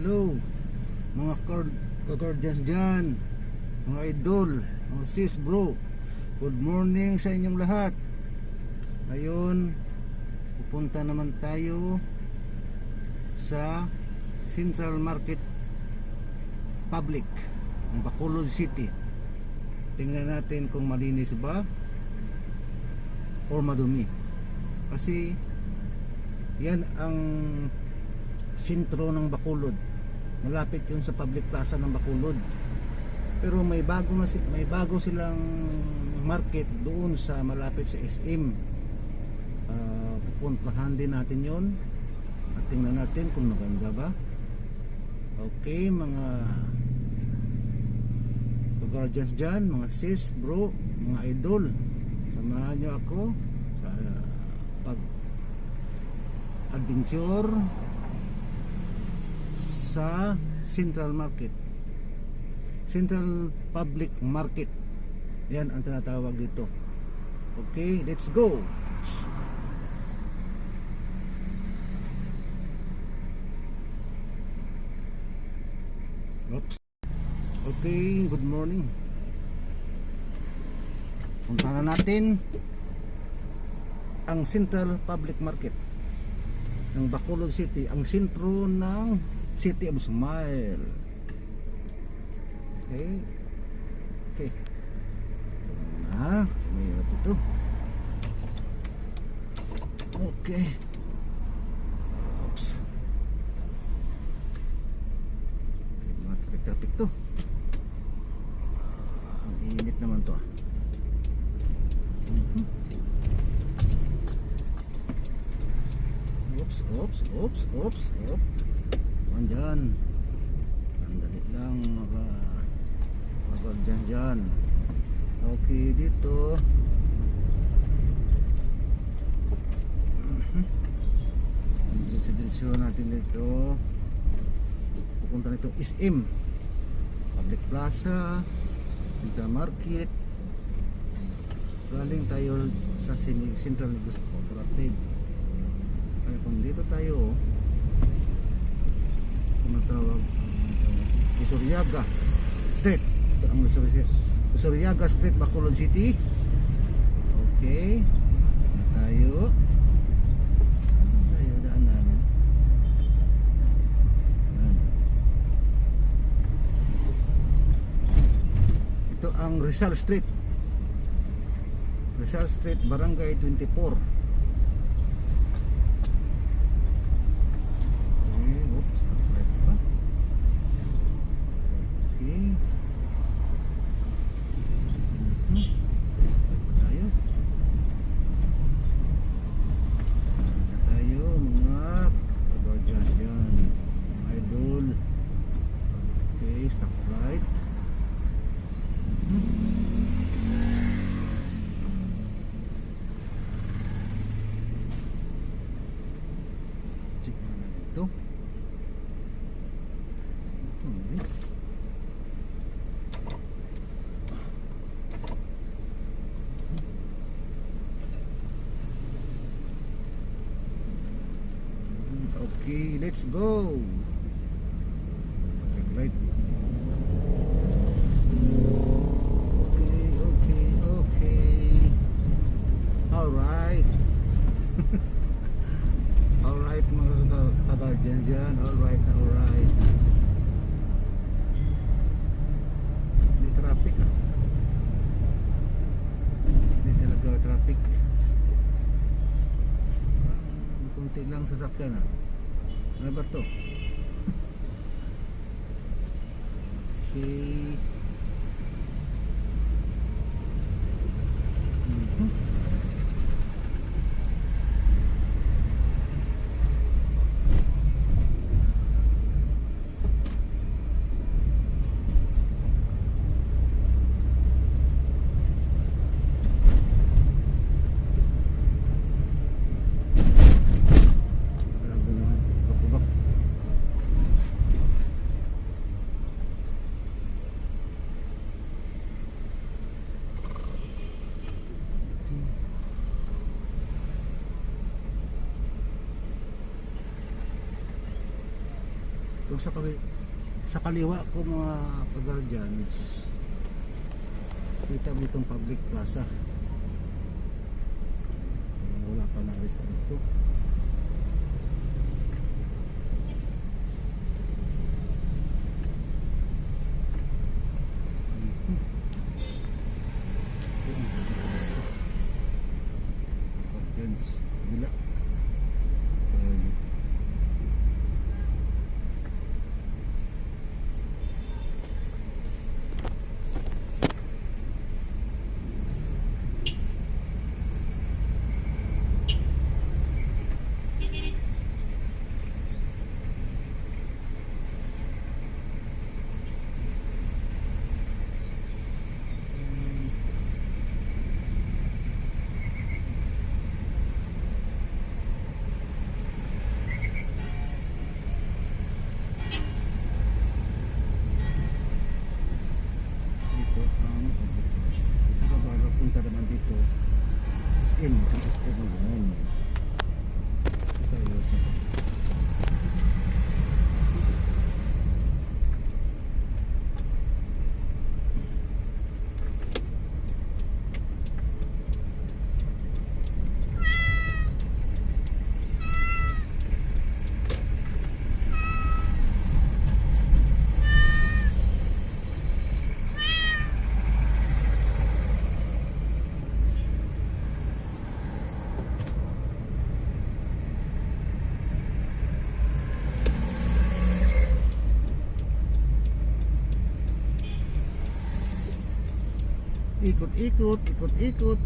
hello mga ka-guardians dyan, mga idol, mga sis bro. Good morning sa inyong lahat. Ngayon pupunta naman tayo sa Central Market Public ng Bacolod City. Tingnan natin kung malinis ba or madumi, kasi yan ang sentro ng Bacolod. Malapit yun sa public plaza ng Bacolod. Pero may bago silang market doon sa malapit sa SM. Pupuntahan din natin yon at tingnan natin kung maganda ba. Okay, mga ka-guardians dyan, mga sis, bro, mga idol, samahan nyo ako sa pag-adventure sa Central Market, Central Public Market. Yan ang tinatawag dito. Okay, let's go. Oops. Okay, good morning. Punta na natin ang Central Public Market ng Bacolod City, ang sentro ng City of Smile. Okay. Okay. Ito na. Mayroon ito. Okay. Oops. Mga traffic to. Ang init naman to. Oops, oops, oops, oops, oops. Dyan, sandali lang dyan. Okay, dito diretso natin dito. Pupunta nito SM Public Plaza, Central Market. Galing tayo sa Central Negros Cooperative. Kaya kung dito tayo, tawag Usuryaga Street. Ito ang Usuryaga Street, Bacolod City. Okay, tayo daanan. Ito ang Rizal Street, Barangay 24. Okay, let's go. Right. Okay. Alright. Alright mga ka-guardian dyan. Alright. Hindi traffic Hindi talaga traffic. Kunti lang sasakyan Ano ba to? Okay. Kung sa kaliwa ko mga ka-guardians, kita mo itong public plaza. Wala pa na-alis na ito. Bila punta naman dito SM, tapos SM naman tayo sa ikot-ikot, ikot-ikot.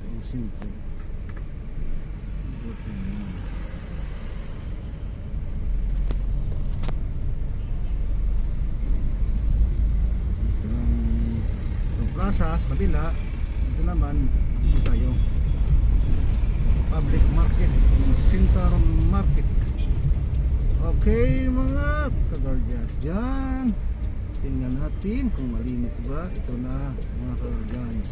Ang sentro. Sa kabila, ito naman dito tayo public market, center market. Okay mga ka-guardians, yan tingnan natin kung malinis ba. Ito na mga ka-guardians,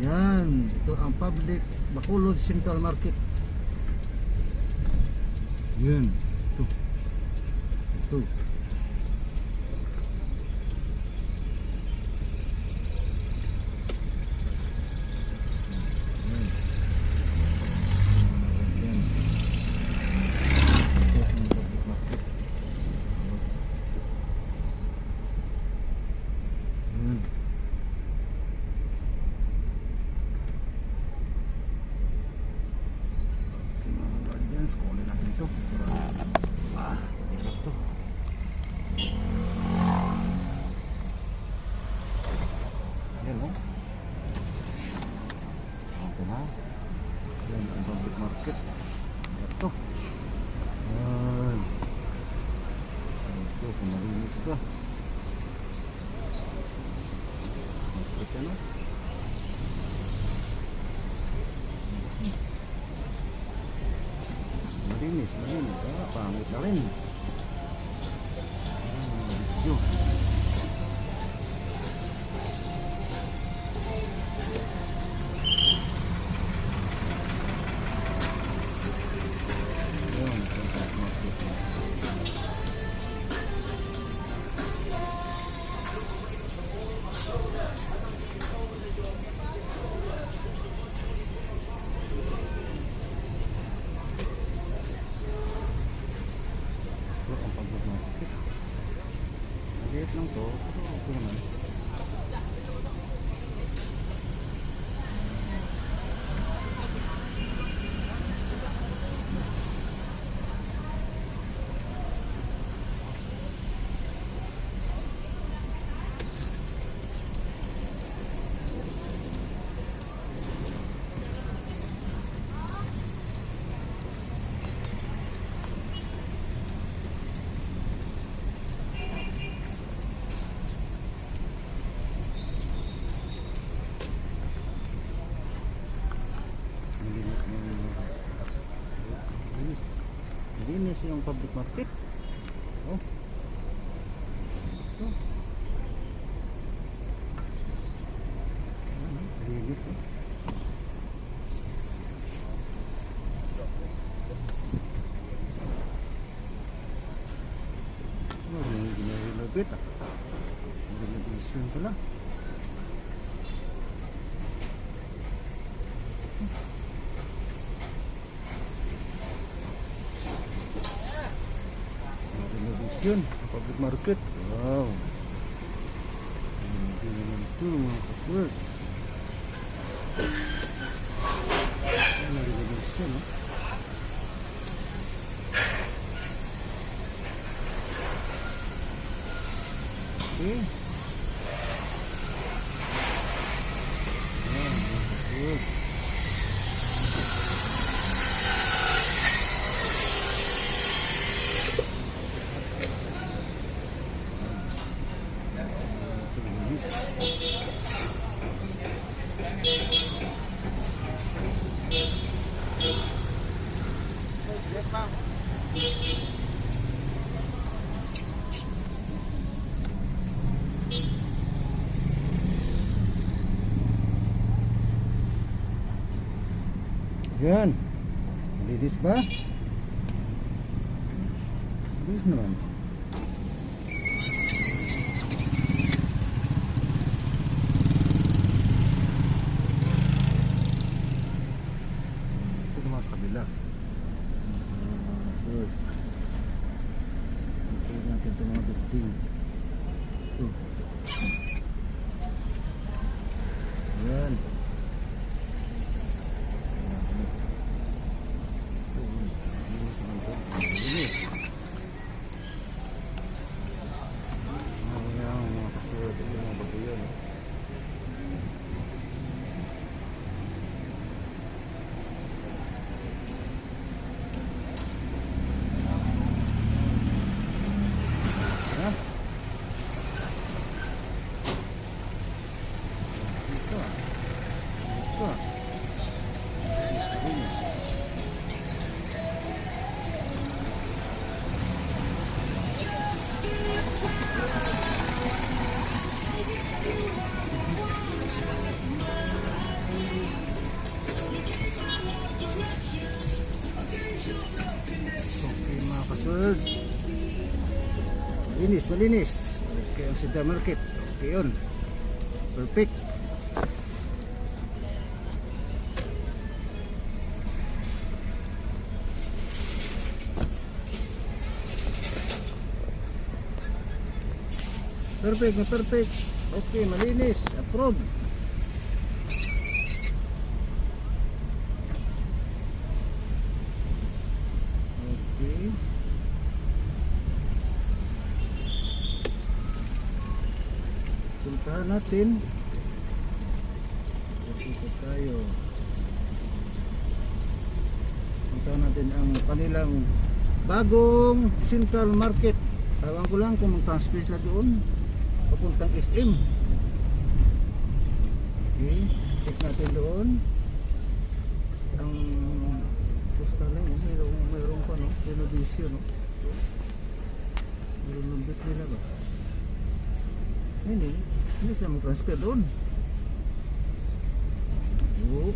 yan, ito ang public Bacolod Central Market. Yan, ito kunin natin ito. Hirap to. Yan o. Ito na. Yan ang public market. Hirap to. Yan. Ito, kung marinis ka. Market yan o. Malinis, pangit na rin. Video. yung public market. Oh. Ito. Linis, oh. Ginagilabit ah. Ginagilabit pala. Yun, public market. Wow. Hindi naman ito mga kasword. Narinig siya, no? Okay. Ayan, mga kasword. Yan. Linis ba? Linis naman. Ito naman sa kabila. So, ito natin ito mga ducting. Ito. Yan. Malinis, malinis. Okay, ang Center Market. Okay yun. Perfect. Perfect na perfect. Okay, malinis. Approve. Okay. Puntahan natin. Dito tayo. Puntahan natin ang kanilang bagong Central Market. Tawag ko lang kung mag-transfer sila doon papuntang SM. Okay, check natin doon. Ang pusta lang, mayroon pa, no? Renovation, no? Mayroon ng bit nila ba? Hindi sila mag-transfer doon. Oh.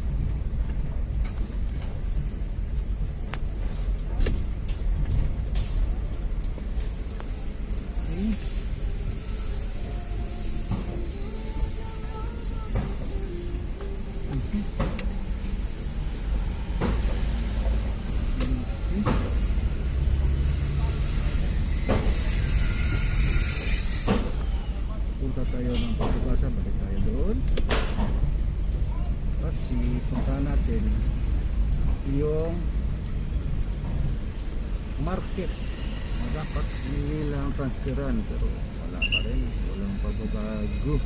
Punta tayo ng Pagkabasa, balik tayo doon. Kasi punta natin yung market na dapat nilang transferan, pero wala pa rin, walang pagbabago.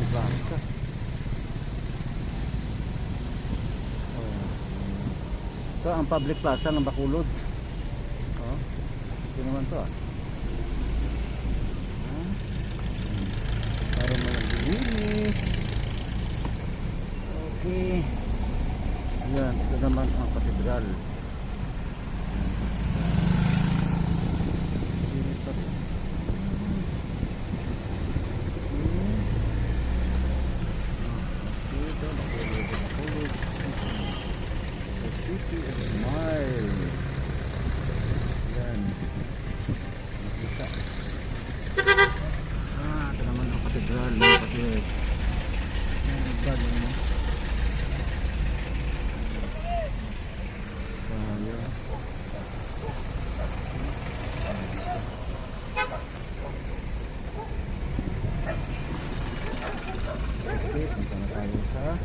Plaza. Oh. Ito ang public plaza ng Bacolod. Oh. Ito naman to ah. Para malilinis. Okay. Yan, ito naman ang katedral. City of Smile. Yan. Nakita. Ito naman ang katedral ng kapatid. Bad naman. Okay, punta na tayo sa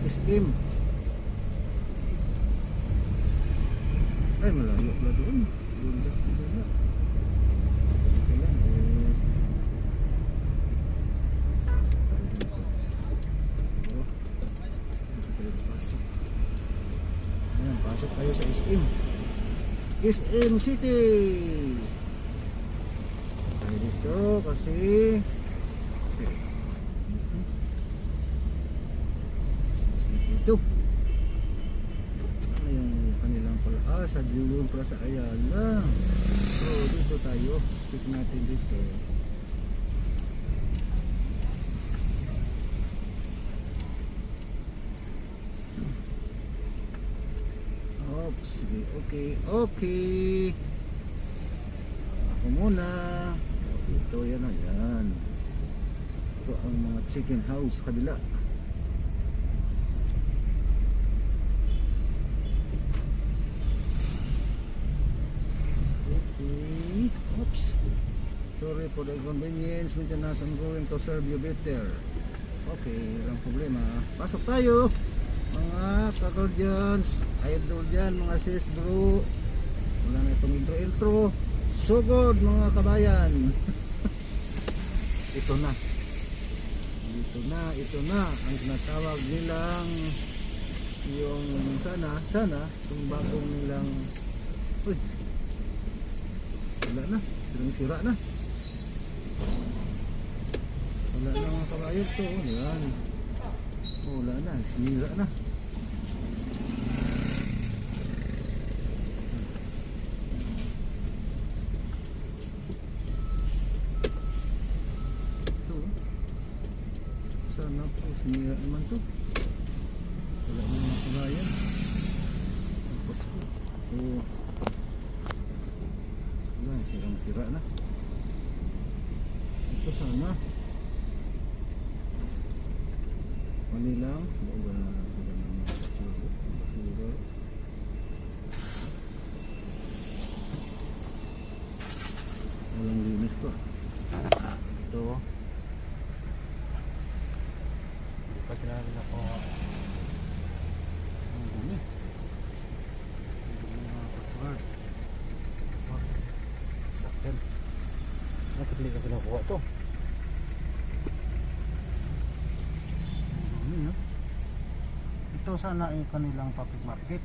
SM. Ay, malayo pala doon. Doon na. Kailan pasok. Ayan, pasok tayo sa SM. SM City. Tayo dito kasi ito ano yung kanilang pala sa dulo pala sa Ayala. So dito tayo, check natin dito. Oops, okay ako muna dito. Yan o, yan ito ang mga chicken house kabila. Oops. Sorry for the inconvenience. Maintenance ongoing to serve you better. Okay, walang problema. Pasok tayo mga ka-guardians, idol dyan, mga sis bro. Wala na itong intro. Sugod mga kabayan. Ito na ang tinatawag nilang yung sana yung bagong nilang wala na, sira na. Wala na mga kabayan to. Yan. Wala na, sinira na. Ito. Sana po, sinira naman to. Wala na mga kabayan. Ang Pasko. Sira na. Ito sana mali lang. Walang linis to. Ito hindi pa tinawag ako ang dumi mga password. Nakapili ka pinakuha ito. Ito sana yung kanilang public market.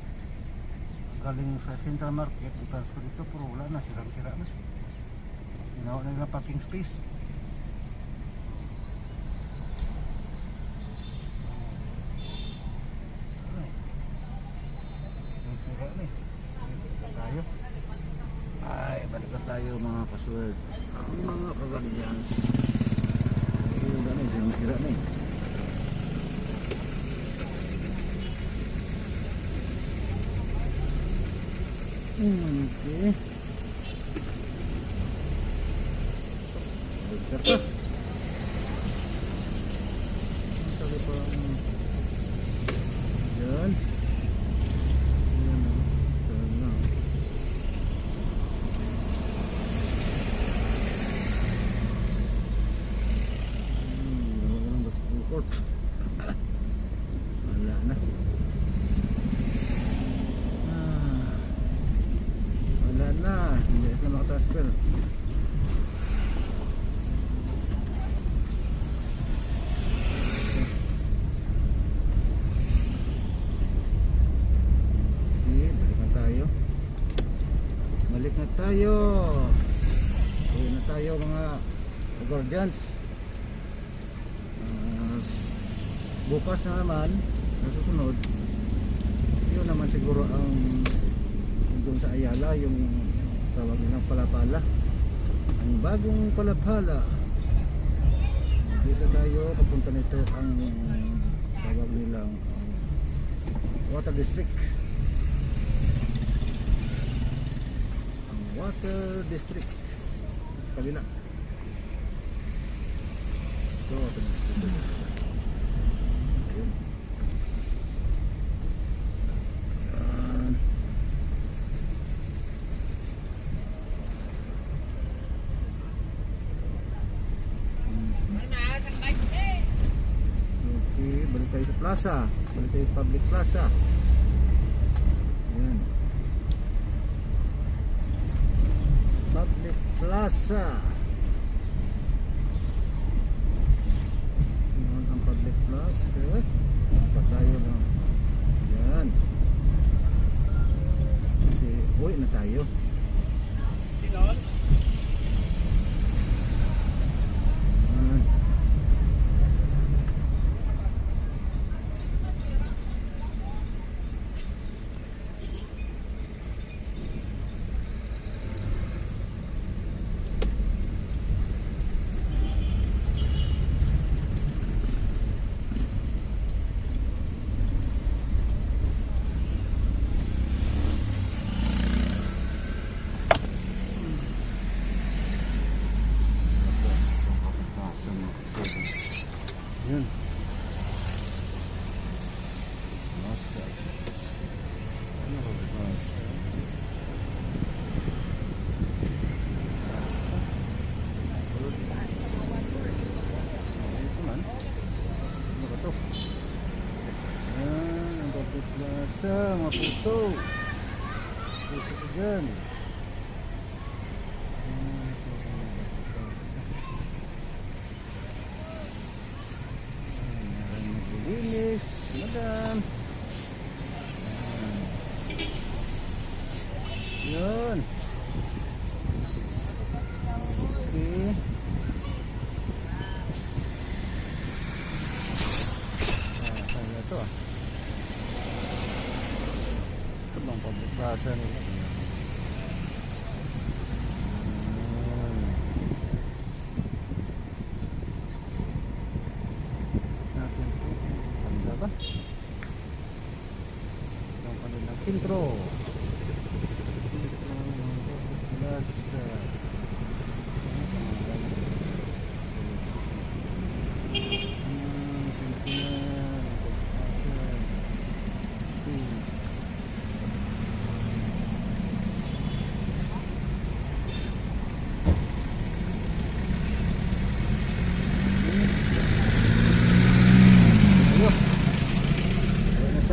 Galing sa central market, transfer dito, pero wala na, sira na. Ginawa na nila parking space. Yung sira na eh. Tayo. Ay, balik na tayo mga password. Mga ka-guardians. Yung gano'n, sira na eh. Okay. Karta. Sabi pa yan. Yan o. Sana. Wala nang basketball court. Wala na. Wala na. Hindi na makatransfer. Balik na tayo. Uwi na tayo mga guardians. Bukas na naman, sa susunod, yun naman siguro ang doon sa Ayala, yung tawag nilang Palapala. Ang bagong Palapala. Dito tayo, papunta nito ang tawag nilang Water District. Water District sa kabila. So, Water District. Ayun. Okay, balik tayo sa plaza. Balik tayo sa public plaza. Ayan. Public Plaza. Yan ang Public Plaza. Punta tayo lang. Yan. Kasi uwi na tayo. Yan. Yun. Masa. Ano ba masa? Ito man. Ano ba ito? Yan. Ang Public Plaza. Mga puso. Puso ko dyan. Linis, madam. Yun. Okay. Saan na ito ah? Ito bang Public Plaza nila? Ang kanilang sintro. Plaza.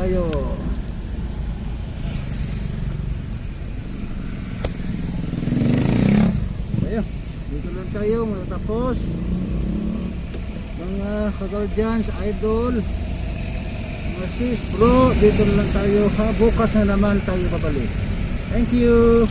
Tayo. Tayo. Dito lang tayo matatapos. Mga ka-guardians, idol, mga sis, bro, dito lang tayo ha. Bukas na naman tayo babalik. Thank you.